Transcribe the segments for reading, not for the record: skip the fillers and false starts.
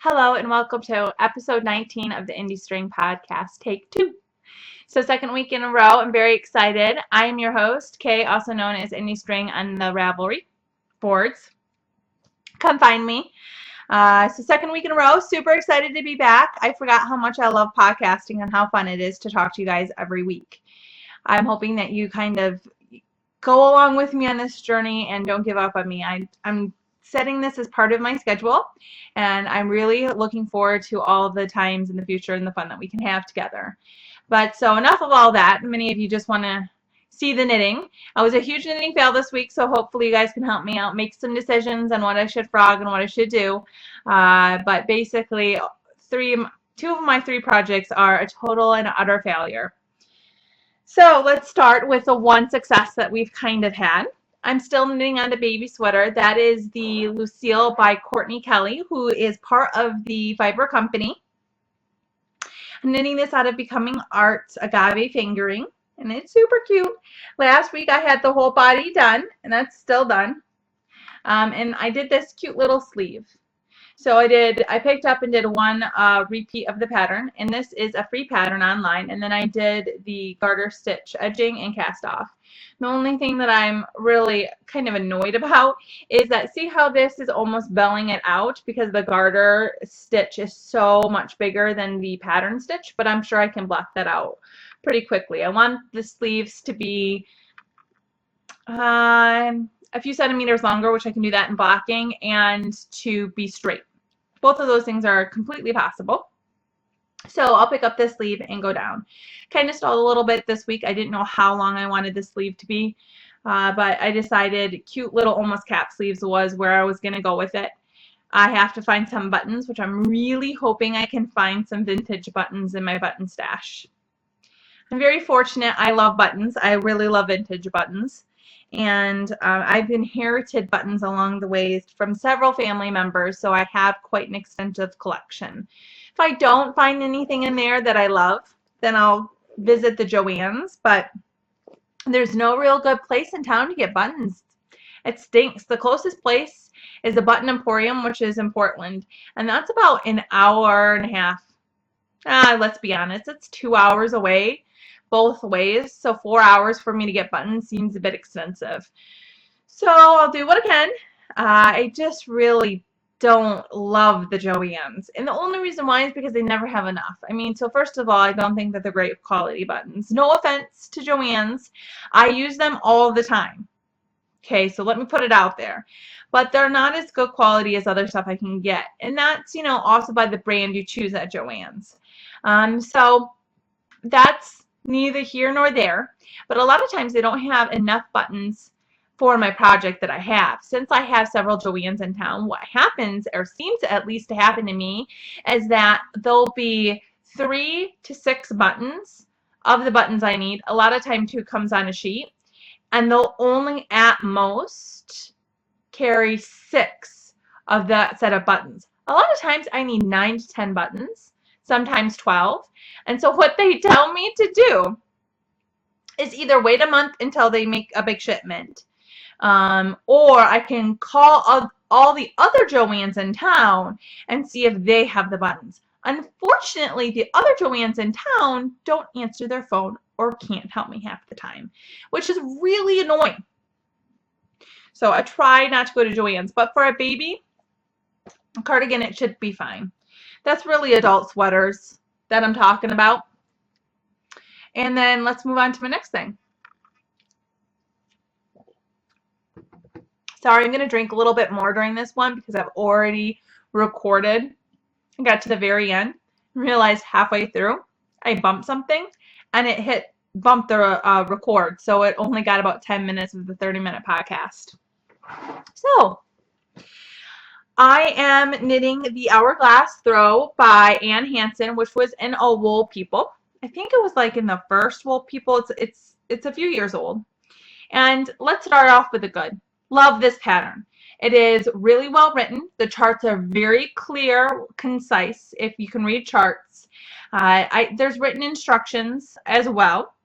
Hello and welcome to episode 19 of the Indie String Podcast, take 2. So second week in a row, I'm very excited. I am your host, Kay, also known as Indie String on the Ravelry boards. Come find me. So second week in a row, super excited to be back. I forgot how much I love podcasting and how fun it is to talk to you guys every week. I'm hoping that you kind of go along with me on this journey and don't give up on me. I'm setting this as part of my schedule, and I'm really looking forward to all the times in the future and the fun that we can have together. But so enough of all that. Many of you just want to see the knitting. I was a huge knitting fail this week, so hopefully you guys can help me out, make some decisions on what I should frog and what I should do. But basically, two of my 3 projects are a total and utter failure. So let's start with the one success that we've kind of had. I'm still knitting on the baby sweater. That is the Lucille by Courtney Kelly, who is part of the Fiber Company. I'm knitting this out of Becoming Art's Agave Fingering, and it's super cute. Last week I had the whole body done, and that's still done. And I did this cute little sleeve. So I picked up and did one repeat of the pattern, and this is a free pattern online, and then I did the garter stitch edging and cast off. The only thing that I'm really kind of annoyed about is that see how this is almost belling it out because the garter stitch is so much bigger than the pattern stitch, but I'm sure I can block that out pretty quickly. I want the sleeves to be a few centimeters longer, which I can do that in blocking, and to be straight. Both of those things are completely possible. So I'll pick up this sleeve and go down. Kind of stalled a little bit this week. I didn't know how long I wanted this sleeve to be, but I decided cute little almost cap sleeves was where I was going to go with it. I have to find some buttons, which I'm really hoping I can find some vintage buttons in my button stash. I'm very fortunate. I love buttons. I really love vintage buttons. And I've inherited buttons along the way from several family members, so I have quite an extensive collection. If I don't find anything in there that I love, then I'll visit the Joann's, but there's no real good place in town to get buttons. It stinks. The closest place is the Button Emporium, which is in Portland, and that's about an hour and a half. Let's be honest, it's 2 hours away both ways, so 4 hours for me to get buttons seems a bit expensive. So I'll do what I can. I just really don't love the Joann's, and the only reason why is because they never have enough. I mean, so first of all, I don't think that they're great quality buttons. No offense to Joann's. I use them all the time. Okay, so let me put it out there. But they're not as good quality as other stuff I can get. And that's, also by the brand you choose at Joann's. So that's neither here nor there. But a lot of times they don't have enough buttons for my project that I have. Since I have several Joann's in town, what happens, or seems at least to happen to me, is that there'll be 3 to 6 buttons of the buttons I need. A lot of time, 2 comes on a sheet. And they'll only at most carry 6 of that set of buttons. A lot of times I need 9 to 10 buttons, sometimes 12. And so what they tell me to do is either wait a month until they make a big shipment, or I can call all the other Joann's in town and see if they have the buttons. Unfortunately, the other Joann's in town don't answer their phone or can't help me half the time, which is really annoying. So I try not to go to Joann's, but for a baby cardigan, it should be fine. That's really adult sweaters that I'm talking about. And then let's move on to my next thing. Sorry, I'm going to drink a little bit more during this one because I've already recorded. I got to the very end and realized halfway through I bumped something and it bumped the record. So it only got about 10 minutes of the 30-minute podcast. So I am knitting the Hourglass Throw by Ann Hansen, which was in a Wool People. I think it was like in the first Wool People. It's a few years old. And let's start off with the good. Love this pattern. It is really well written. The charts are very clear, concise, if you can read charts. There's written instructions as well.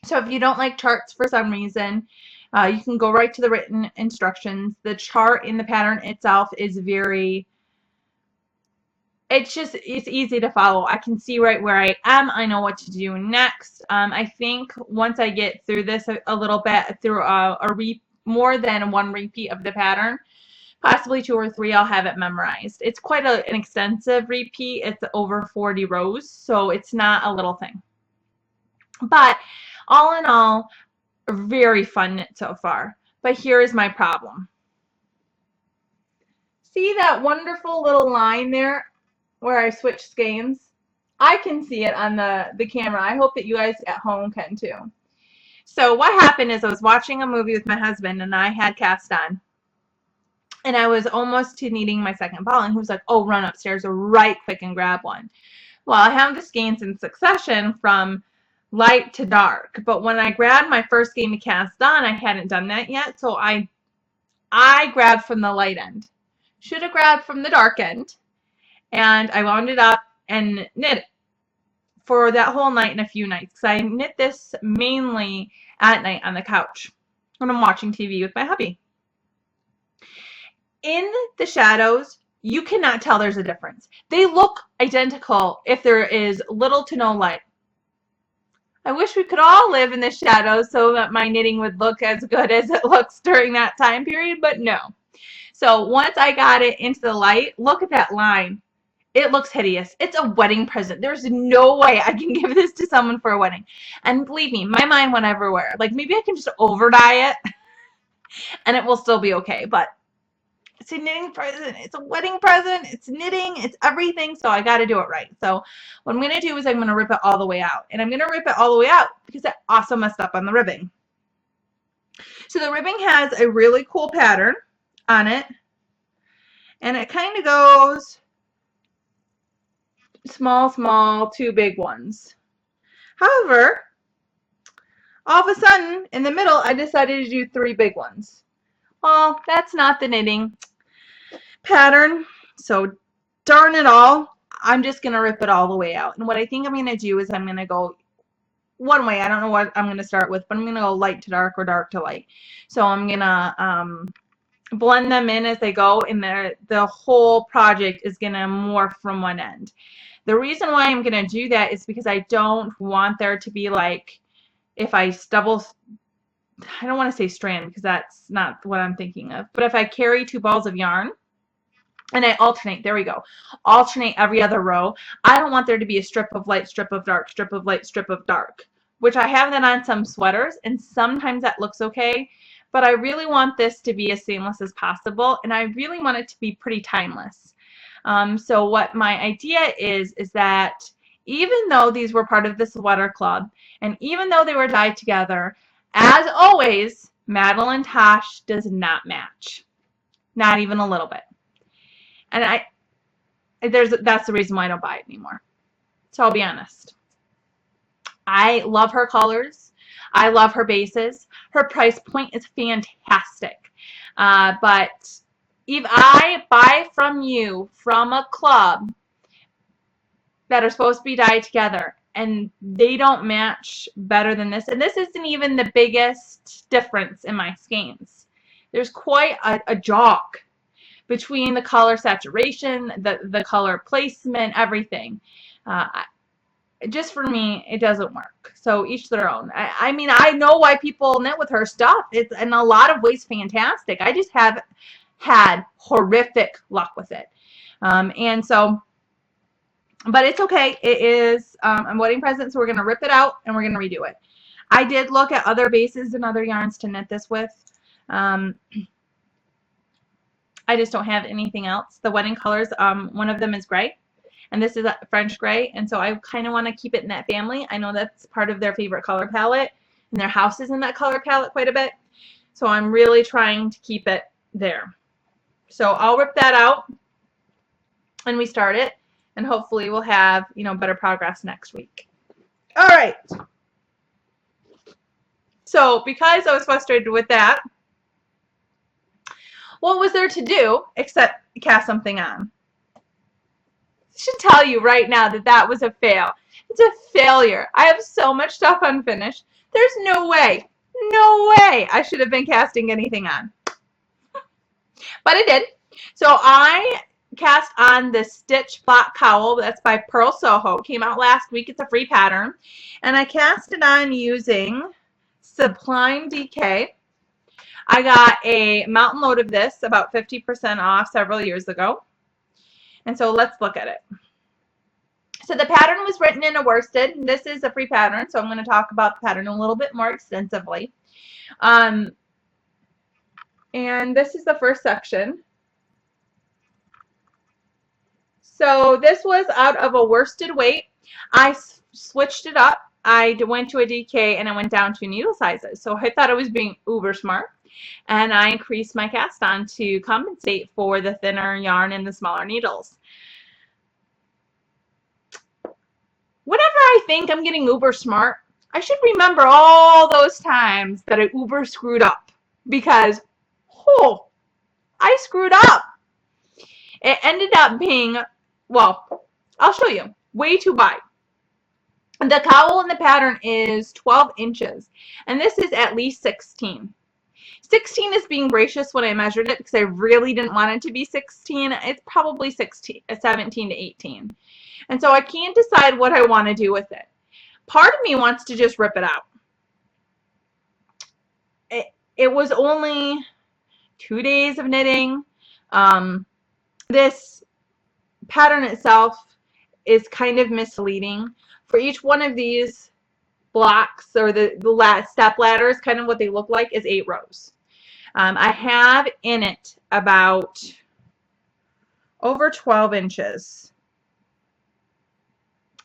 So if you don't like charts for some reason, you can go right to the written instructions. The chart in the pattern itself is very it's easy to follow. I can see right where I am. I know what to do next. I think once I get through this a little bit, through more than one repeat of the pattern, possibly 2 or 3, I'll have it memorized. It's quite an extensive repeat. It's over 40 rows, so it's not a little thing. But all in all, a very fun knit so far. But here is my problem. See that wonderful little line there where I switch skeins? I can see it on the camera. I hope that you guys at home can too. So what happened is I was watching a movie with my husband and I had cast on. And I was almost to needing my second ball, and he was like, oh, run upstairs right quick and grab one. Well, I have the skeins in succession from light to dark, but when I grabbed my first skein to cast on, I hadn't done that yet, so I grabbed from the light end. Should have grabbed from the dark end, and I wound it up and knit it for that whole night and a few nights, because I knit this mainly at night on the couch when I'm watching TV with my hubby. In the shadows, you cannot tell there's a difference. They look identical if there is little to no light. I wish we could all live in the shadows so that my knitting would look as good as it looks during that time period, but no. So once I got it into the light, look at that line. It looks hideous. It's a wedding present. There's no way I can give this to someone for a wedding. And believe me, my mind went everywhere. Like maybe I can just over dye it and it will still be okay, but it's a knitting present. It's a wedding present. It's knitting. It's everything. So I got to do it right. So what I'm going to do is I'm going to rip it all the way out. And I'm going to rip it all the way out because I also messed up on the ribbing. So the ribbing has a really cool pattern on it. And it kind of goes small, small, 2 big ones. However, all of a sudden, in the middle, I decided to do 3 big ones. Well, that's not the knitting pattern, so darn it all, I'm just going to rip it all the way out. And what I think I'm going to do is I'm going to go one way. I don't know what I'm going to start with, but I'm going to go light to dark or dark to light. So I'm going to blend them in as they go, and the whole project is going to morph from one end. The reason why I'm going to do that is because I don't want there to be like, if I double, I don't want to say strand because that's not what I'm thinking of, but if I carry 2 balls of yarn and I alternate, there we go, alternate every other row, I don't want there to be a strip of light, strip of dark, strip of light, strip of dark, which I have that on some sweaters, and sometimes that looks okay, but I really want this to be as seamless as possible, and I really want it to be pretty timeless. So what my idea is that even though these were part of the sweater club, and even though they were dyed together, as always, Madeline Tosh does not match. Not even a little bit. And that's the reason why I don't buy it anymore. So I'll be honest. I love her colors. I love her bases. Her price point is fantastic. But if I buy from you from a club that are supposed to be dyed together and they don't match better than this, and this isn't even the biggest difference in my skeins. There's quite a jog between the color saturation, the color placement, everything. Just for me, it doesn't work. So each their own. I mean, I know why people knit with her stuff. It's in a lot of ways fantastic. I just have had horrific luck with it. And so, but it's okay. It is a wedding present, so we're going to rip it out and we're going to redo it. I did look at other bases and other yarns to knit this with. I just don't have anything else. The wedding colors, one of them is gray, and this is a French gray, and so I kind of want to keep it in that family. I know that's part of their favorite color palette, and their house is in that color palette quite a bit, so I'm really trying to keep it there. So I'll rip that out, and we start it, and hopefully we'll have, you know, better progress next week. All right. So because I was frustrated with that, what was there to do except cast something on? I should tell you right now that that was a fail. It's a failure. I have so much stuff unfinished. There's no way I should have been casting anything on. But I did. So I cast on this stitch block cowl. That's by Pearl Soho. Came out last week. It's a free pattern. And I cast it on using Sublime DK. I got a mountain load of this about 50% off several years ago. And so let's look at it. So the pattern was written in a worsted. This is a free pattern, so I'm going to talk about the pattern a little bit more extensively. And this is the first section. So this was out of a worsted weight. I switched it up. I went to a DK and I went down to needle sizes. So I thought I was being uber smart, and I increased my cast on to compensate for the thinner yarn and the smaller needles. Whenever I think I'm getting uber smart, I should remember all those times that I uber screwed up, because, oh, I screwed up. It ended up being, well, I'll show you, way too wide. The cowl in the pattern is 12 inches, and this is at least 16. 16 is being gracious when I measured it, because I really didn't want it to be 16. It's probably 17 to 18. And so I can't decide what I want to do with it. Part of me wants to just rip it out. It was only 2 days of knitting. This pattern itself is kind of misleading. For each one of these blocks, or the step ladders, kind of what they look like, is 8 rows. I have in it about over 12 inches.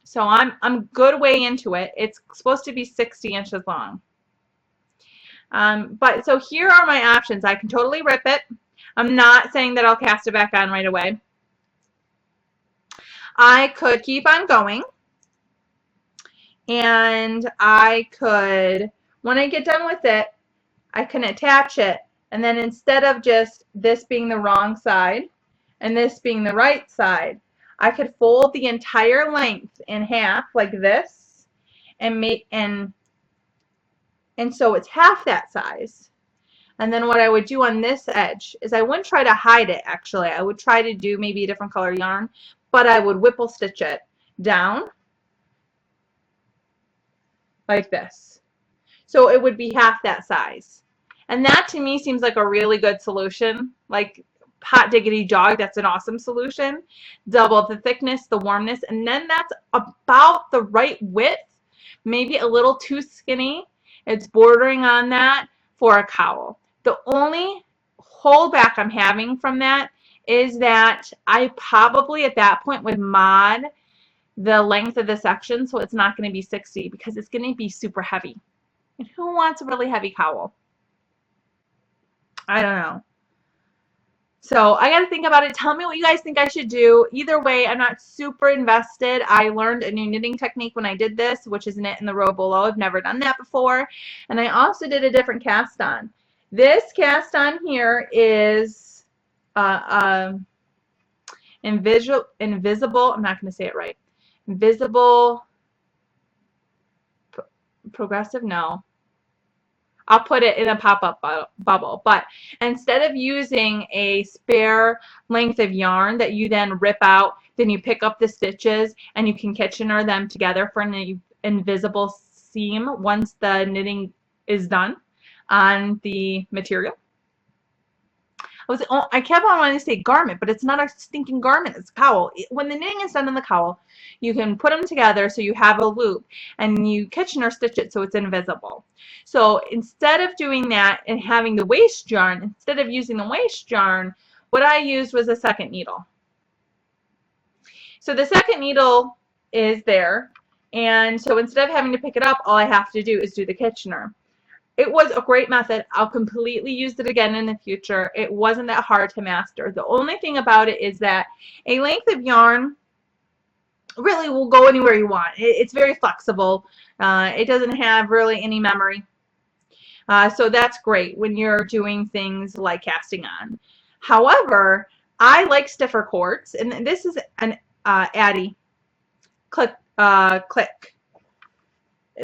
So I'm good way into it. It's supposed to be 60 inches long. But so here are my options. I can totally rip it. I'm not saying that I'll cast it back on right away. I could keep on going, and I could, when I get done with it, I can attach it, and then instead of just this being the wrong side and this being the right side, I could fold the entire length in half like this, and make and so it's half that size. And then what I would do on this edge is I wouldn't try to hide it, actually. I would try to do maybe a different color yarn, but I would whipple stitch it down like this. So it would be half that size. And that to me seems like a really good solution. Like, hot diggity dog, that's an awesome solution. Double the thickness, the warmness, and then that's about the right width. Maybe a little too skinny. It's bordering on that for a cowl. The only holdback I'm having from that is that I probably at that point would mod the length of the section so it's not going to be 60, because it's going to be super heavy. And who wants a really heavy cowl? I don't know. So I got to think about it. Tell me what you guys think I should do. Either way, I'm not super invested. I learned a new knitting technique when I did this, which is knit in the row below. I've never done that before. And I also did a different cast on. This cast on here is invisible. I'm not going to say it right. Invisible progressive? No. I'll put it in a pop-up bubble. But instead of using a spare length of yarn that you then rip out, then you pick up the stitches and you can Kitchener them together for an invisible seam once the knitting is done on the material. I kept on wanting to say garment, but it's not a stinking garment. It's a cowl. When the knitting is done in the cowl, you can put them together so you have a loop, and you Kitchener stitch it so it's invisible. So instead of doing that and having the waste yarn, instead of using the waste yarn, what I used was a second needle. So the second needle is there, and so instead of having to pick it up, all I have to do is do the Kitchener. It was a great method. I'll completely use it again in the future. It wasn't that hard to master. The only thing about it is that a length of yarn really will go anywhere you want. It's very flexible. It doesn't have really any memory. So that's great when you're doing things like casting on. However, I like stiffer cords, and this is an Addy click.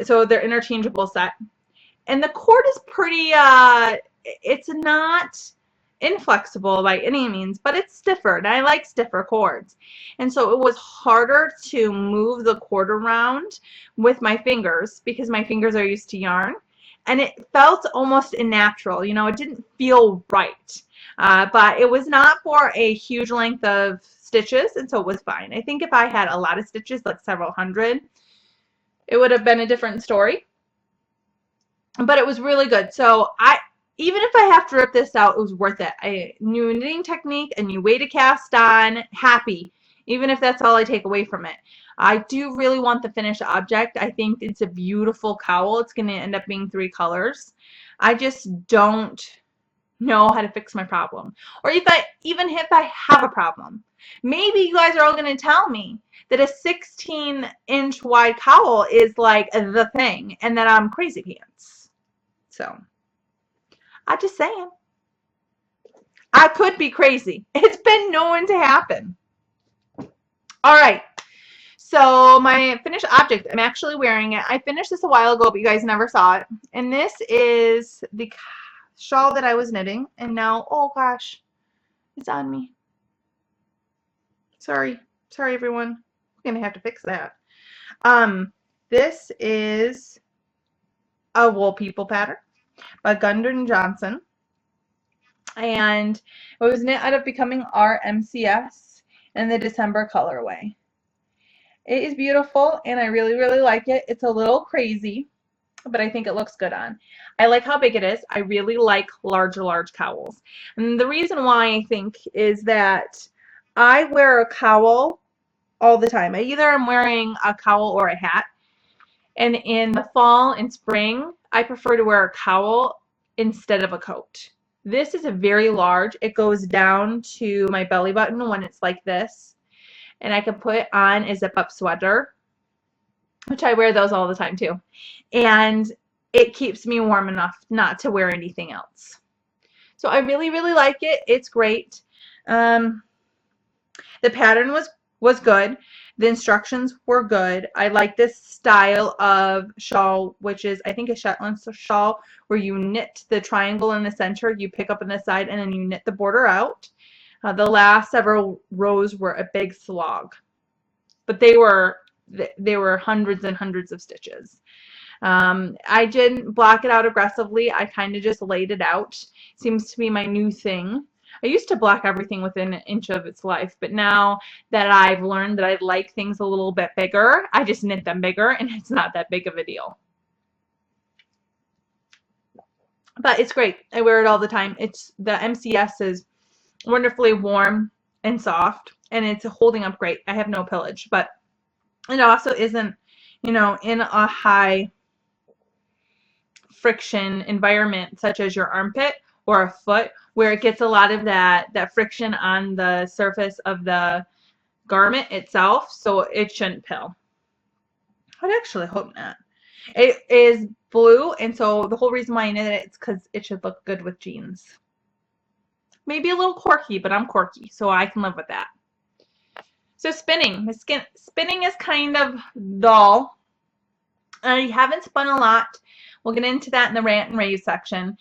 So they're interchangeable set. And the cord is pretty, it's not inflexible by any means, but it's stiffer, and I like stiffer cords. And so it was harder to move the cord around with my fingers because my fingers are used to yarn. And it felt almost unnatural. You know, it didn't feel right. But it was not for a huge length of stitches, and so it was fine. I think if I had a lot of stitches, like several hundred, it would have been a different story. But it was really good. So even if I have to rip this out, it was worth it. A new knitting technique, a new way to cast on, happy, even if that's all I take away from it. I do really want the finished object. I think it's a beautiful cowl. It's going to end up being 3 colors. I just don't know how to fix my problem. Or even if I have a problem. Maybe you guys are all going to tell me that a 16-inch wide cowl is like the thing and that I'm crazy pants. So, I'm just saying. I could be crazy. It's been known to happen. All right. So my finished object, I'm actually wearing it. I finished this a while ago, but you guys never saw it. And this is the shawl that I was knitting. And now, oh gosh, it's on me. Sorry. Sorry, everyone. I'm going to have to fix that. This is a Wool People pattern by Gundren Johnson. And it was knit out of Becoming Our MCS in the December colorway. It is beautiful, and I really, really like it. It's a little crazy, but I think it looks good on. I like how big it is. I really like large cowls. And the reason why I think is that I wear a cowl all the time. I either am wearing a cowl or a hat. And in the fall and spring, I prefer to wear a cowl instead of a coat. This is a very large. It goes down to my belly button when it's like this. And I can put on a zip-up sweater, which I wear those all the time too. And it keeps me warm enough not to wear anything else. So I really, really like it. It's great. The pattern was good. The instructions were good. I like this style of shawl, which is, I think, a Shetland shawl, where you knit the triangle in the center, you pick up on the side, and then you knit the border out. The last several rows were a big slog, but they were hundreds and hundreds of stitches. I didn't block it out aggressively. I kind of just laid it out. Seems to be my new thing. I used to block everything within an inch of its life, but now that I've learned that I like things a little bit bigger, I just knit them bigger, and it's not that big of a deal. But it's great. I wear it all the time. The MCS is wonderfully warm and soft, and it's holding up great. I have no pillage, but it also isn't, you know, in a high friction environment such as your armpit or a foot, where it gets a lot of that friction on the surface of the garment itself, so it shouldn't pill. I'd actually hope not. It is blue, and so the whole reason why I knit it is because it should look good with jeans. Maybe a little quirky, but I'm quirky, so I can live with that. So spinning. Spinning is kind of dull. I haven't spun a lot. We'll get into that in the rant and rave section.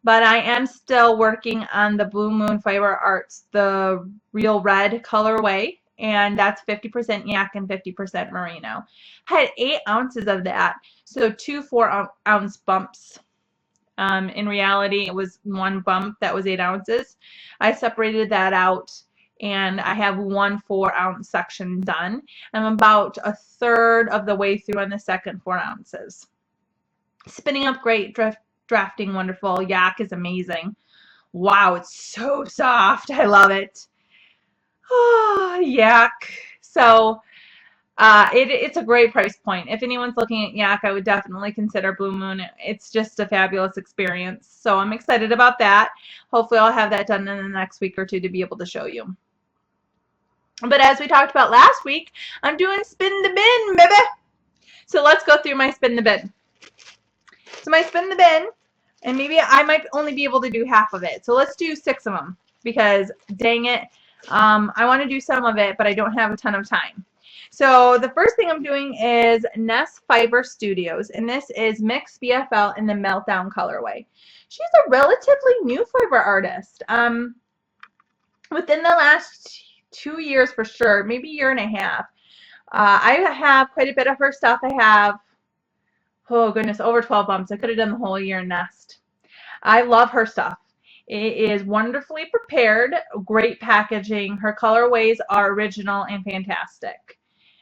But I am still working on the Blue Moon Fiber Arts, the Real Red colorway. And that's 50% yak and 50% merino. I had 8 ounces of that. So 2 4-ounce bumps. In reality, it was 1 bump that was 8 ounces. I separated that out, and I have 1 4-ounce section done. I'm about a third of the way through on the second 4 ounces. Spinning up great, drafting wonderful. Yak is amazing. Wow, it's so soft. I love it. Oh, yak. So it's a great price point. If anyone's looking at yak, I would definitely consider Blue Moon. It's just a fabulous experience. So I'm excited about that. Hopefully I'll have that done in the next week or two to be able to show you. But as we talked about last week, I'm doing spin the bin, baby. So let's go through my spin the bin. So my spin the bin, and maybe I might only be able to do half of it. So let's do 6 of them, because dang it, I want to do some of it, but I don't have a ton of time. So the first thing I'm doing is Nest Fiber Studios, and this is Mixed BFL in the Meltdown colorway. She's a relatively new fiber artist. Within the last 2 years for sure, maybe a year and a half. I have quite a bit of her stuff. I have, oh goodness, over 12 bumps. I could have done the whole year nest. I love her stuff. It is wonderfully prepared, great packaging. Her colorways are original and fantastic.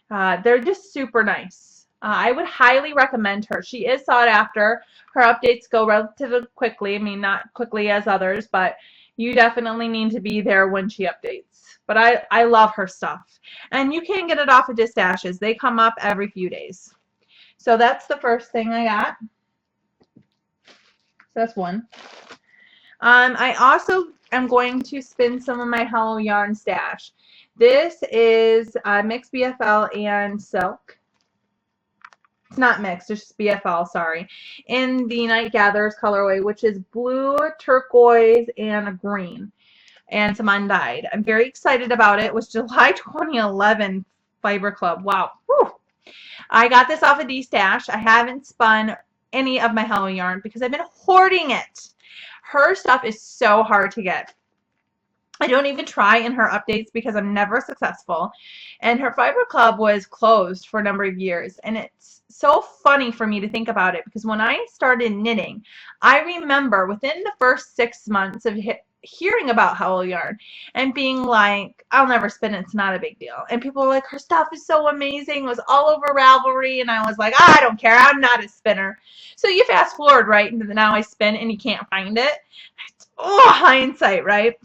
They're just super nice. I would highly recommend her. She is sought after. Her updates go relatively quickly. I mean, not quickly as others, but you definitely need to be there when she updates. But I love her stuff. And you can get it off of Distashes. They come up every few days. So that's the first thing I got. So that's one. I also am going to spin some of my Hello Yarn stash. This is mixed BFL and silk. It's not mixed, it's just BFL, sorry. In the Night Gatherers colorway, which is blue, turquoise, and a green. And some undyed. I'm very excited about it. It was July 2011 Fiber Club. Wow. Whew. I got this off of D-Stash. I haven't spun any of my Hello Yarn because I've been hoarding it. Her stuff is so hard to get. I don't even try in her updates because I'm never successful. And her Fiber Club was closed for a number of years. And it's so funny for me to think about it because when I started knitting, I remember within the first 6 months of hearing about Hello Yarn and being like, I'll never spin it, it's not a big deal. And people were like, her stuff is so amazing, it was all over Ravelry, and I was like, I don't care, I'm not a spinner. So you fast forward, right, and now I spin and you can't find it. Oh, hindsight, right?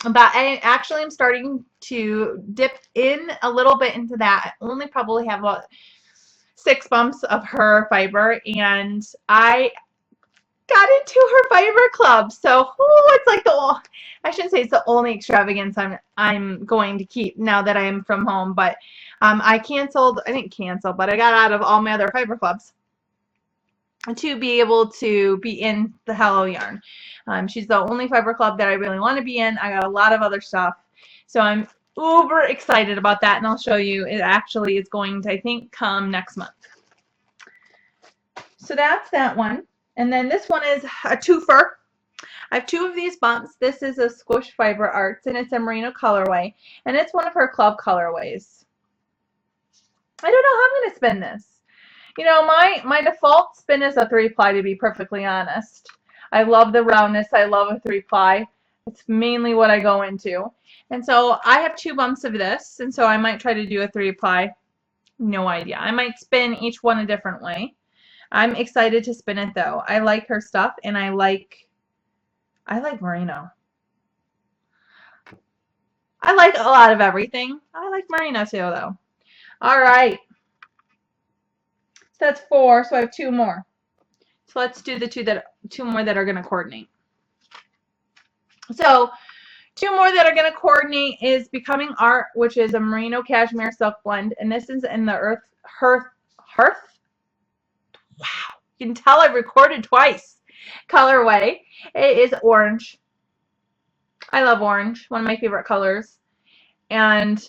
But I actually am starting to dip in a little bit into that. I only probably have about 6 bumps of her fiber, and I got into her Fiber Club. So, it's like I shouldn't say it's the only extravagance I'm going to keep now that I'm from home. But I didn't cancel, but I got out of all my other Fiber Clubs to be able to be in the Hello Yarn. She's the only Fiber Club that I really want to be in. I got a lot of other stuff. So I'm uber excited about that, and I'll show you. It actually is going to, I think, come next month. So that's that one. And then this one is a twofer. I have 2 of these bumps. This is a Squish Fiber Arts, and it's a merino colorway, and it's one of her club colorways. I don't know how I'm going to spin this. You know, my default spin is a 3-ply, to be perfectly honest. I love the roundness. I love a 3-ply. It's mainly what I go into. And so I have 2 bumps of this, and so I might try to do a 3-ply. No idea. I might spin each one a different way. I'm excited to spin it, though. I like her stuff, and I like merino. I like a lot of everything. I like merino, too, though. All right. So that's 4, so I have 2 more. So let's do the 2 more that are going to coordinate. So 2 more that are going to coordinate is Becoming Art, which is a merino cashmere silk blend, and this is in the hearth. Wow, you can tell I've recorded twice. Colorway. It is orange. I love orange, one of my favorite colors, and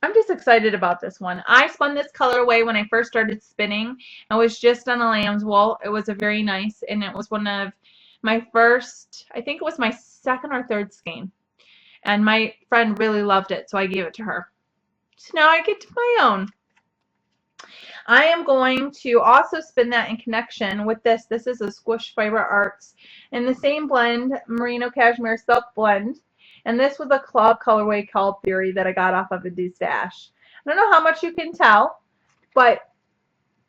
I'm just excited about this one. I spun this colorway when I first started spinning. I was just on a lamb's wool. It was a very nice, and it was one of my first, I think it was my 2nd or 3rd skein. And my friend really loved it, so I gave it to her. So now I get to my own. I am going to also spin that in connection with this. This is a Squish Fiber Arts in the same blend, merino cashmere silk blend. And this was a club colorway called Theory that I got off of a D-Stash. I don't know how much you can tell, but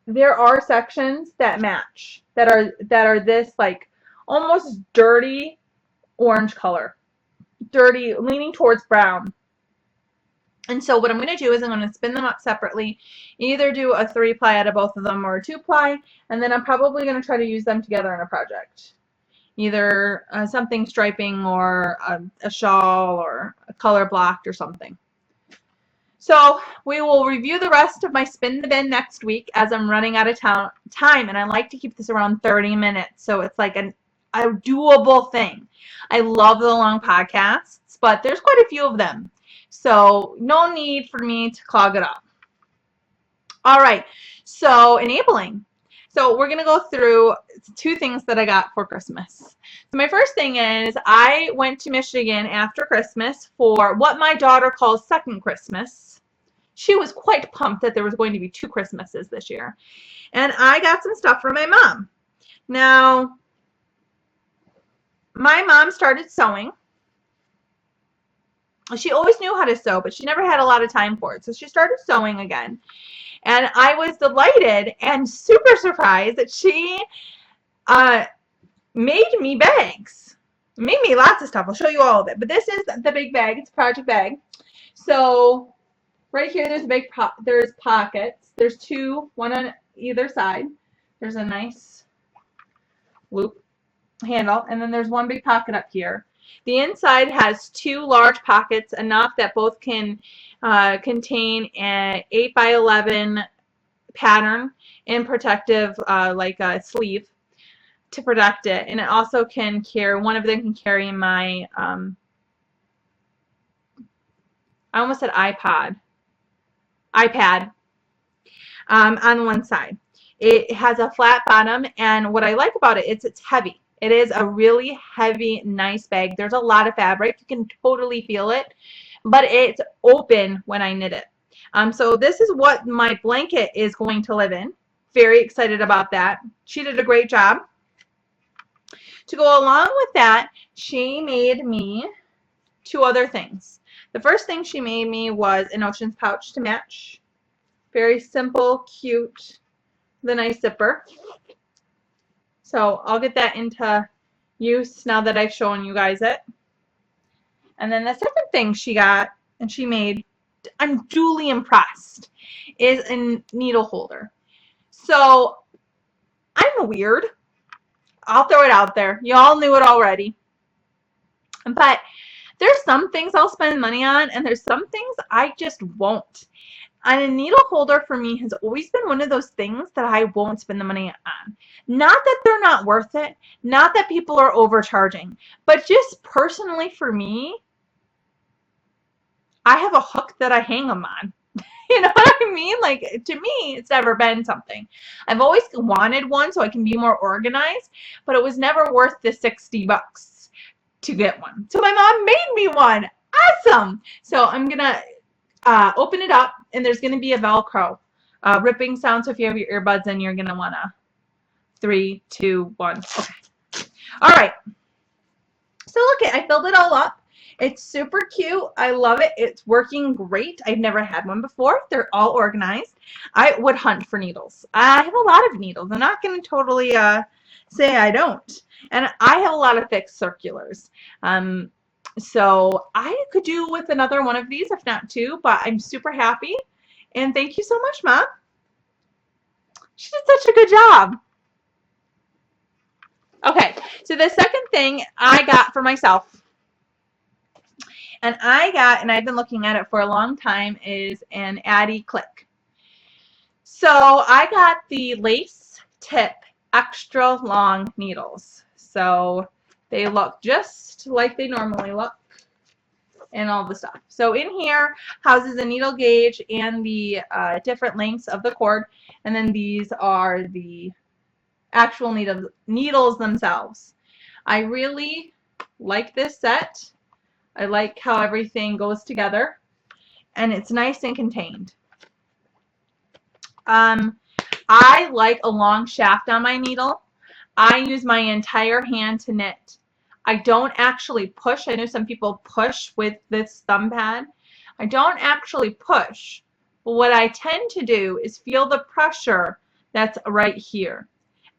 there are sections that match, that are this like almost dirty orange color. Dirty, leaning towards brown. And so what I'm going to do is I'm going to spin them up separately, either do a 3-ply out of both of them or a 2-ply, and then I'm probably going to try to use them together in a project. Either something striping or a shawl or a color blocked or something. So we will review the rest of my spin the bin next week as I'm running out of time, and I like to keep this around 30 minutes, so it's like a doable thing. I love the long podcasts, but there's quite a few of them, so no need for me to clog it up. All right, so enabling. So we're going to go through 2 things that I got for Christmas. So my first thing is I went to Michigan after Christmas for what my daughter calls second Christmas. She was quite pumped that there was going to be 2 Christmases this year. And I got some stuff for my mom. Now, my mom started sewing. She always knew how to sew, but she never had a lot of time for it. So she started sewing again. And I was delighted and super surprised that she made me bags. Made me lots of stuff. I'll show you all of it. But this is the big bag. It's a project bag. So right here, there's pockets. There's 2, one on either side. There's a nice loop handle, and then there's one big pocket up here. The inside has 2 large pockets, enough that both can contain an 8x11 pattern and protective, like a sleeve to protect it. And it also can carry, one of them can carry my, I almost said iPad on one side. It has a flat bottom, and what I like about it is it's heavy. It is a really heavy, nice bag. There's a lot of fabric. You can totally feel it, but it's open when I knit it. So this is what my blanket is going to live in. Very excited about that. She did a great job. To go along with that, she made me 2 other things. The first thing she made me was an ocean's pouch to match. Very simple, cute, the nice zipper. So I'll get that into use now that I've shown you guys it. And then the second thing she got and she made, I'm duly impressed, is a needle holder. So I'm weird. I'll throw it out there. Y'all knew it already. But there's some things I'll spend money on, and there's some things I just won't. And a needle holder for me has always been one of those things that I won't spend the money on. Not that they're not worth it, not that people are overcharging, but just personally for me, I have a hook that I hang them on. You know what I mean? Like, to me, it's never been something. I've always wanted one so I can be more organized, but it was never worth the $60 to get one. So my mom made me one. Awesome. So I'm going to open it up, and there's going to be a Velcro ripping sound. So if you have your earbuds in, you're going to want to 3, 2, 1. Okay. All right. So look, I filled it all up. It's super cute. I love it. It's working great. I've never had one before. They're all organized. I would hunt for needles. I have a lot of needles. I'm not going to totally say I don't. And I have a lot of fixed circulars. So I could do with another one of these, if not 2, but I'm super happy. And thank you so much, Mom. She did such a good job. Okay, so the second thing I got for myself, and I've been looking at it for a long time, is an Addy Click. So I got the lace tip extra long needles. So they look just like they normally look and all the stuff. So in here houses a needle gauge and the different lengths of the cord, and then these are the actual needles themselves. I really like this set. I like how everything goes together, and it's nice and contained. I like a long shaft on my needle. I use my entire hand to knit. I don't actually push. I know some people push with this thumb pad. I don't actually push. But what I tend to do is feel the pressure that's right here.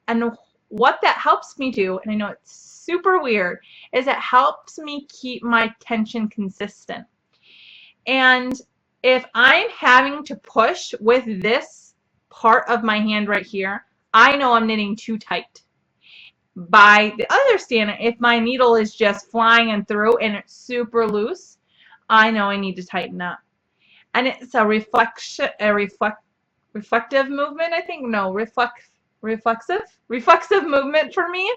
And what that helps me do, and I know it's super weird, is it helps me keep my tension consistent. And if I'm having to push with this part of my hand right here, I know I'm knitting too tight. By the other standard, if my needle is just flying and through and it's super loose, I know I need to tighten up. And it's a reflective movement, I think. No, reflexive movement for me.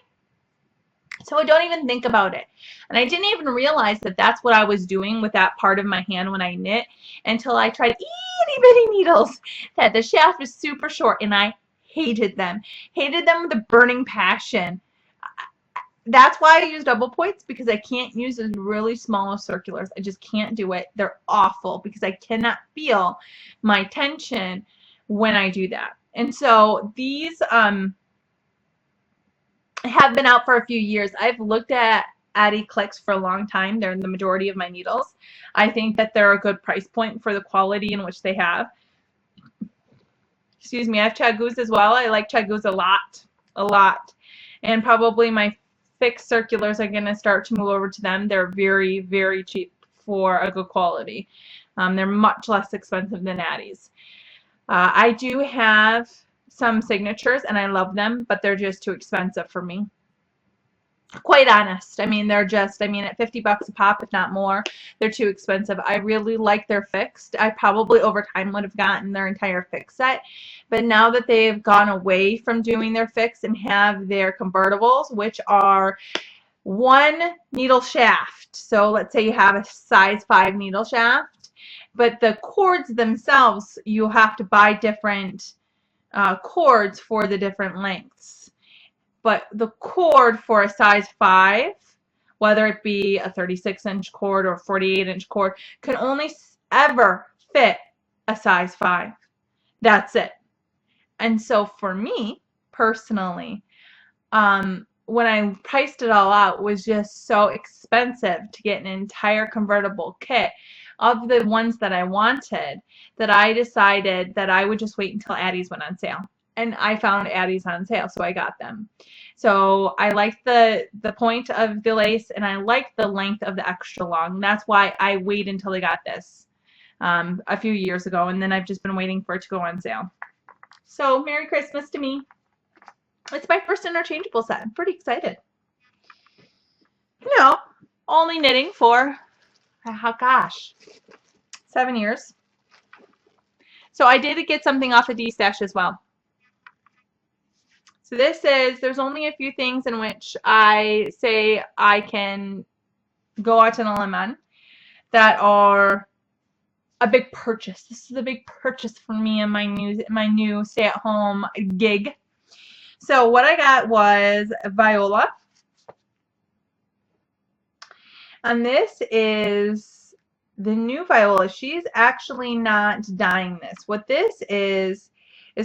So I don't even think about it. And I didn't even realize that that's what I was doing with that part of my hand when I knit, until I tried itty bitty needles that the shaft was super short, and I hated them. Hated them with a burning passion. That's why I use double points, because I can't use those really small circulars. I just can't do it. They're awful because I cannot feel my tension when I do that. And so these have been out for a few years. I've looked at Addy Clicks for a long time. They're in the majority of my needles. I think that they're a good price point for the quality in which they have. Excuse me, I have Chagoos as well. I like Chagoos a lot. And probably my fixed circulars are going to start to move over to them. They're very, very cheap for a good quality. They're much less expensive than Addies. I do have some signatures, and I love them, but they're just too expensive for me. Quite honest. I mean, they're just, I mean, at 50 bucks a pop, if not more, they're too expensive. I really like their fixed. I probably over time would have gotten their entire fix set, but now that they've gone away from doing their fix and have their convertibles, which are one needle shaft. So let's say you have a size 5 needle shaft, but the cords themselves, you have to buy different cords for the different lengths. But the cord for a size 5, whether it be a 36-inch cord or a 48-inch cord, can only ever fit a size 5. That's it. And so for me, personally, when I priced it all out, it was just so expensive to get an entire convertible kit of the ones that I wanted, that I decided that I would just wait until Addies went on sale. And I found Addies on sale, so I got them. So I liked the point of the lace, and I liked the length of the extra long. That's why I waited until I got this a few years ago, and then I've just been waiting for it to go on sale. So Merry Christmas to me. It's my first interchangeable set. I'm pretty excited. You know, only knitting for, oh gosh, 7 years. So I did get something off of D-Stash as well. So this is, there's only a few things in which I say I can go out on a limb on that are a big purchase. This is a big purchase for me in my new stay-at-home gig. So what I got was Viola. And this is the new Viola. She's actually not dyeing this. What this is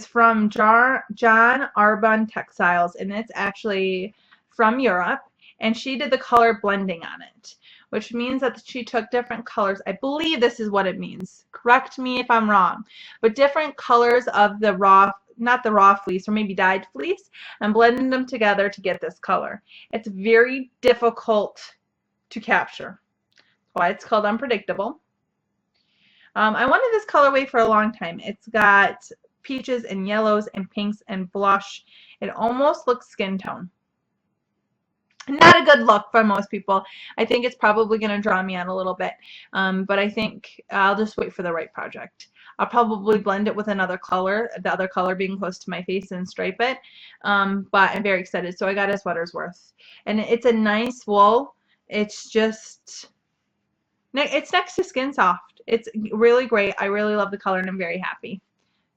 from John Arbon Textiles, and it's actually from Europe, and she did the color blending on it, which means that she took different colors. I believe this is what it means. Correct me if I'm wrong, but different colors of the raw, not the raw fleece, or maybe dyed fleece, and blended them together to get this color. It's very difficult to capture. That's why it's called Unpredictable. I wanted this colorway for a long time. It's got peaches and yellows and pinks and blush. It almost looks skin tone. Not a good look for most people. I think it's probably going to draw me out a little bit, but I think I'll just wait for the right project. I'll probably blend it with another color, the other color being close to my face, and stripe it, but I'm very excited. So I got a sweater's worth, and it's a nice wool. It's just, it's next to Skin Soft. It's really great. I really love the color, and I'm very happy.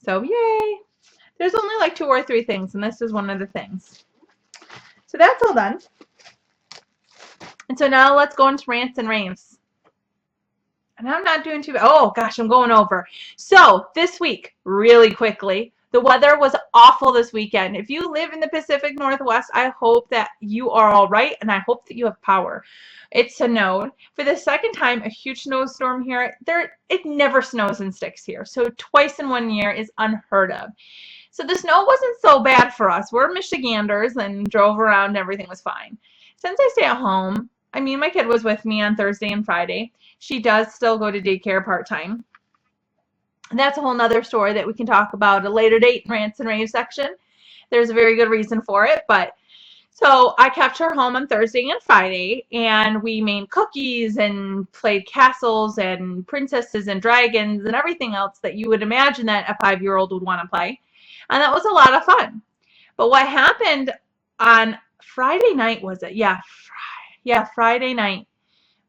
So yay! There's only like 2 or 3 things, and this is one of the things. So that's all done. And so now let's go into rants and raves. And I'm not doing too bad. Oh gosh, I'm going over. So this week, really quickly, the weather was awful this weekend. If you live in the Pacific Northwest, I hope that you are all right, and I hope that you have power. It snowed. For the second time, a huge snowstorm here. It never snows and sticks here. So twice in 1 year is unheard of. So the snow wasn't so bad for us. We're Michiganders and drove around and everything was fine. Since I stay at home, I mean, my kid was with me on Thursday and Friday. She does still go to daycare part-time. And that's a whole nother story that we can talk about at a later date in Rants and Raves section. There's a very good reason for it. But so I kept her home on Thursday and Friday, and we made cookies and played castles and princesses and dragons and everything else that you would imagine that a 5-year-old would want to play. And that was a lot of fun. But what happened on Friday night, was it? Yeah, Friday night,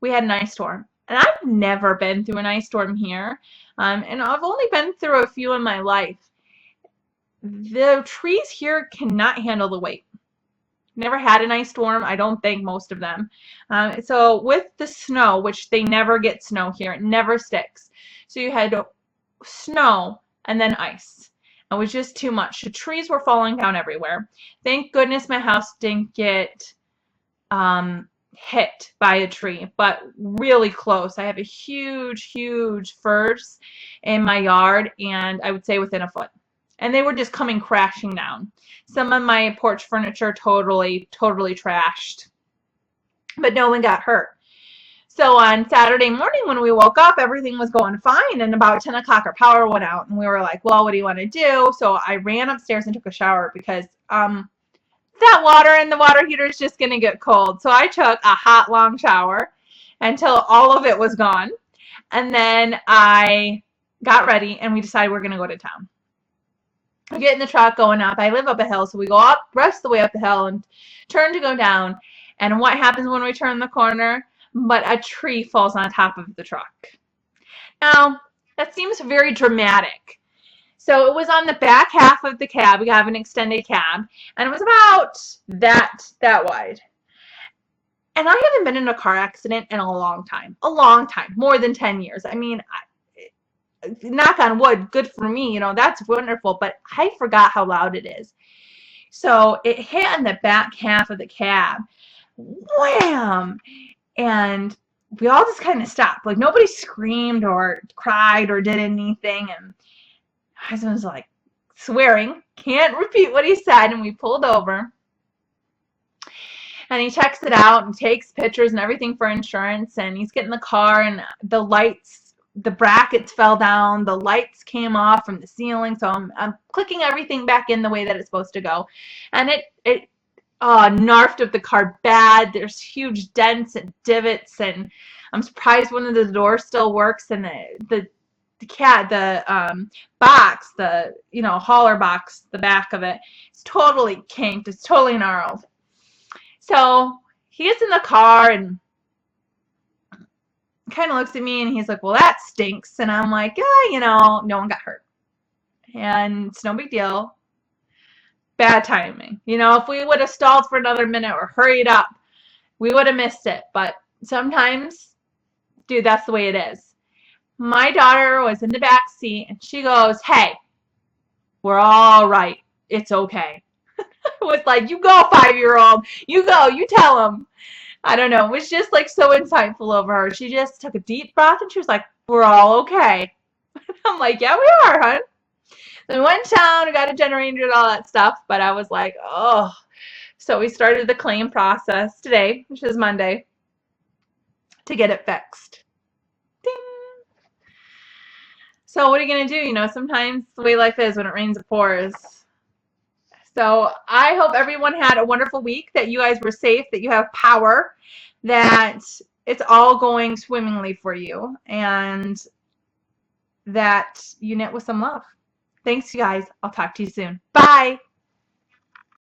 we had an ice storm. And I've never been through an ice storm here. And I've only been through a few in my life. the trees here cannot handle the weight. Never had an ice storm, I don't think, most of them. So with the snow, which they never get snow here, it never sticks. So you had snow and then ice. It was just too much. The trees were falling down everywhere. Thank goodness my house didn't get hit by a tree, but really close. I have a huge firs in my yard, and I would say within a foot. And they were just coming crashing down. Some of my porch furniture totally trashed, but no one got hurt. So on Saturday morning when we woke up, everything was going fine, and about 10 o'clock our power went out, and we were like, well, what do you want to do? So I ran upstairs and took a shower because that water in the water heater is just going to get cold. So I took a hot, long shower until all of it was gone. And then I got ready, and we decided we're going to go to town. We get in the truck going up. I live up a hill, so we go up, rest the way up the hill, and turn to go down. And what happens when we turn the corner? But a tree falls on top of the truck. Now, that seems very dramatic. So it was on the back half of the cab. We have an extended cab, and it was about that wide. And I haven't been in a car accident in a long time, more than 10 years. I mean, knock on wood, good for me, you know, that's wonderful, but I forgot how loud it is. So it hit on the back half of the cab, wham, and we all just kind of stopped. Like, nobody screamed or cried or did anything, and my husband was like swearing, can't repeat what he said, and we pulled over. And he checks it out and takes pictures and everything for insurance, and he's getting the car, and the lights, the brackets fell down, the lights came off from the ceiling, so I'm clicking everything back in the way that it's supposed to go, and it narfed up the car bad. There's huge dents and divots, and I'm surprised one of the doors still works, and the box, the hauler box, the back of it, it's totally kinked, it's totally gnarled. So he gets in the car and kind of looks at me, and he's like, well, that stinks. And I'm like, yeah, no one got hurt, and it's no big deal. Bad timing. If we would have stalled for another minute or hurried up, we would have missed it. But sometimes, dude, that's the way it is. My daughter was in the back seat, and she goes, hey, we're all right. It's okay. I was like, you go, 5-year-old. You go. You tell him. I don't know. It was just like so insightful over her. She just took a deep breath, and she was like, we're all okay. I'm like, yeah, we are, hon. Then we went down, we got a generator and all that stuff, but I was like, oh. So we started the claim process today, which is Monday, to get it fixed. Ding. So what are you going to do? Sometimes the way life is, when it rains, it pours. So I hope everyone had a wonderful week, that you guys were safe, that you have power, that it's all going swimmingly for you, and that you knit with some love. Thanks, you guys. I'll talk to you soon. Bye.